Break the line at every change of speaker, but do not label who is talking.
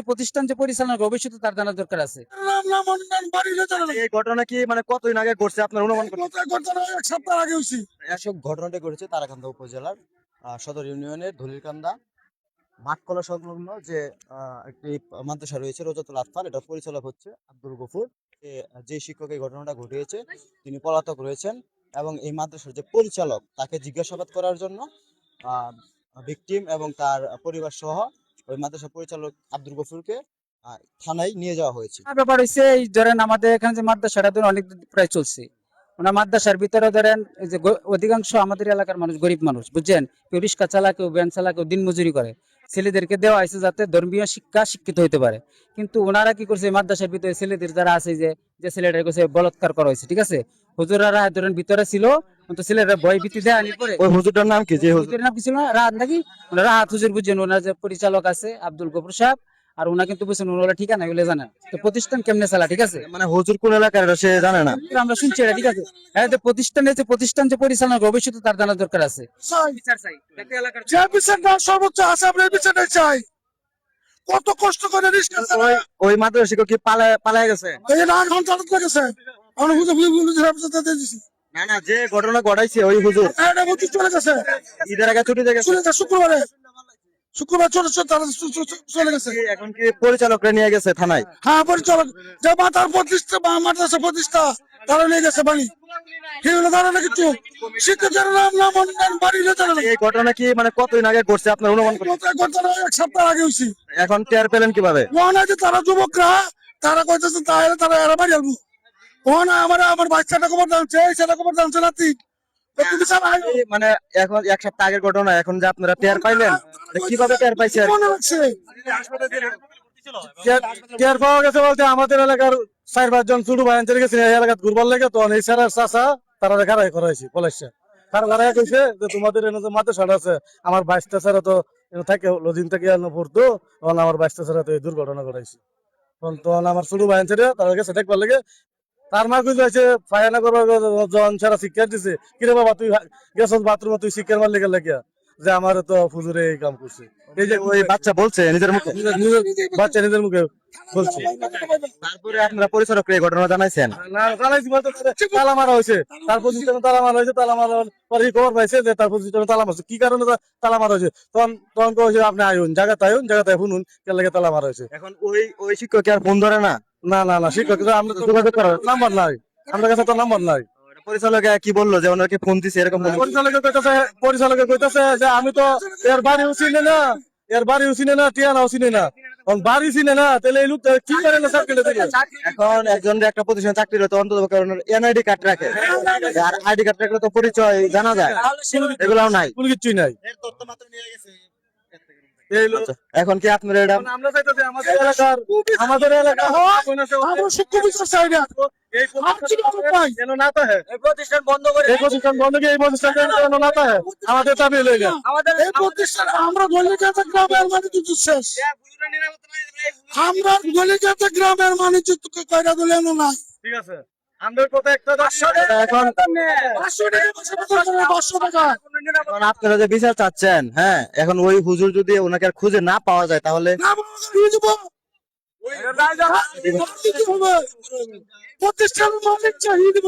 প্রতিষ্ঠান যে পরিচালনা ভবিষ্যতে তার জানার দরকার আছে।
এই ঘটনা কি মানে কতদিন আগে ঘটছে আপনার অনুমান করতে?
এক সপ্তাহ আগে হয়েছি।
এসব ঘটনাটি ঘটেছে তারাকান্দা উপজেলার সদর ইউনিয়নের ধলিরকান্দা মাঠকলা সংলগ্ন যে একটি মাদ্রাসা রয়েছে রোজাতুল আতফাল, এটা পরিচালক হচ্ছে আব্দুল গফুর। যে শিক্ষক এই ঘটনাটা ঘটিয়েছে তিনি পলাতক রয়েছেন এবং এই মাদ্রাসার যে পরিচালক তাকে জিজ্ঞাসাবাদ করার জন্য ভিকটিম এবং তার পরিবার সহ ওই মাদ্রাসা পরিচালক আব্দুল গফুরকে থানায় নিয়ে যাওয়া হয়েছে।
ব্যাপার হচ্ছে এই ধরেন আমাদের এখানে যে মাদ্রাসাটা ধরেন অনেক প্রায় চলছে, মাদ্রাসার ভিতরে ধরেন এই যে অধিকাংশ আমাদের এলাকার মানুষ গরিব মানুষ, বুঝছেন, কেউ রিক্সা চালা, কেউ ভ্যান চালা, কেউ দিনমজুরি করে। ছেলেদেরকে দেওয়া হয়েছে যাতে ধর্মীয় শিক্ষা শিক্ষিত হইতে পারে, কিন্তু ওনারা কি করছে মাদ্রাসার ভিতরে ছেলেদের যারা আছে যে ছেলেটাকে বলৎকার করা হয়েছে, ঠিক আছে, হুজুরারা ধরেন ভিতরে ছিল, কিন্তু ছেলেরা ভয় ভীতি দেয় আনি পরে।
ওই হুজুরটার নাম কি? যে
হুজুরের নাম কি ছিল না, রাহাত নাকি, রাহাত হুজুর, বুঝছেন, ওনার যে পরিচালক আছে আব্দুল গফুর সাহেব, আর ওনা কিন্তু বুঝছেন ওনারা ঠিকানা এগুলো জানে, তো প্রতিষ্ঠান কেমনে চালা, ঠিক আছে,
মানে হুজুর কোন এলাকার সে জানে না,
আমরা শুনছি এটা, ঠিক আছে। হ্যাঁ, প্রতিষ্ঠান যে পরিচালনা ভবিষ্যতে তার জানার দরকার আছে।
যে বিচারটা সর্বোচ্চ আছে আমরা এই বিচারটাই চাই। কত কষ্ট করে রিস্কা চালায়
ওই মাদ্রাসা শিক্ষক কি পালায় গেছে?
এই যে 8 ঘন্টা লেগেছে। আমরা হুজুর দিয়েছি।
না, যে ঘটনা ঘটাইছে ওই হুজুর
এটা বুঝি চলে গেছে।
ঈদের আগে ছুটিতে গেছে,
শুক্রবার চলে গেছে।
এখন কি পরিচালকরা নিয়ে গেছে থানায়?
হ্যাঁ, পরিচালক যে মাতার প্রতিষ্ঠা বা মাদ্রাসা প্রতিষ্ঠা তারা নিয়ে গেছে বাড়ি। কিছু শিক্ষকের নাম বাড়ি
এই ঘটনা কি মানে কতদিন আগে ঘটছে আপনার অনুমান করতে?
এক সপ্তাহ আগে হয়েছি।
এখন টের পেলেন কিভাবে?
তারা যুবকরা তারা কইতেছে তাহলে তারা এরা বাড়ি আসবো। আমার বাচ্চাটা খবর জানছে, এই ছেলে খবর জানছে না।
মানে এখন এক সপ্তাহ আগের ঘটনা, এখন যে আপনারা টের পাইলেন, কিভাবে টের পাইছেন?
টের পাওয়া গেছে বলতে আমাদের এলাকার 4-5 জন ছোট ভাই আনতে গেছে এই এলাকাত ঘুরবার লেগে, তখন এই স্যারের চাচা তারা খারাই করাইছি পলাইছে। তার ঘরে কইছে যে তোমাদের এনে যে মাদ্রাসাটা আছে, আমার 22টা স্যার তো থাকে লজিং থেকে পড়তো, তখন আমার 22টা স্যার তো এই দুর্ঘটনা ঘটাইছে। তখন আমার ছোট ভাই আনছে তারা গেছে দেখবার লেগে, তার মা কইছে ফায়ানা করবার জন সারা শিক্ষা দিছে, কিরে বাবা তুই গেছস বাথরুমে, তুই শিক্ষার মার লেগে লাগিয়া যে আমার তো ফুজুরে এই কাম করছে। এই যে
ওই বাচ্চা বলছে নিজের মুখে,
বাচ্চা নিজের মুখে বলছে।
তারপরে আপনারা পরিচালক এই ঘটনা জানাইছেন?
না, জানাইছি বলতে তালা মারা হয়েছে, তার প্রতিষ্ঠানে তালা মারা হয়েছে, তালা মারার পরে খবর পাইছে যে তার প্রতিষ্ঠানে তালা মারছে, কি কারণে তালা মারা হয়েছে, তখন কইছে আপনি আইন জায়গাতে শুনুন কেন লাগে তালা মারা হয়েছে।
এখন ওই শিক্ষক আর ফোন ধরে না?
না, শিক্ষক আমরা যোগাযোগ করার নাম্বার নাই, আমাদের কাছে তো নাম্বার নাই।
পরিচালক কি বললো যে ওনাকে ফোন দিছে এরকম?
পরিচালকে কইতাছে যে আমি তো এর বাড়িও চিনি না, টিয়ানাও চিনি না, বাড়ি চিনে না, তাহলে এই লোকটা কি করে না চাকরি দিবে?
এখন একজন একটা প্রতিষ্ঠানে চাকরি রত অন্তত এনআইডি কার্ড রাখে, আর আইডি কার্ড রাখলে তো পরিচয় জানা যায়, এগুলাও নাই,
কোনো কিছুই নাই।
এখন কি আপনার এটা
আমরা চাইতেছি আমাদের এলাকা
প্রতিষ্ঠান বন্ধ করে
এই প্রতিষ্ঠান না থাকে, আমাদের দাবি লইলে
এই প্রতিষ্ঠান আমরা গলিকাটা গ্রামের মানুষ শেষ, আমরা গলিকাটা গ্রামের মানুষ কয়টা দলে না।
ঠিক আছে, আমাদের কথা একটা
এখন আপনারা যে বিচার চাচ্ছেন, হ্যাঁ, এখন ওই হুজুর যদি ওনাকে আর খুঁজে না পাওয়া যায় তাহলে
প্রতিষ্ঠানের মালিক চাহিয়ে দিব।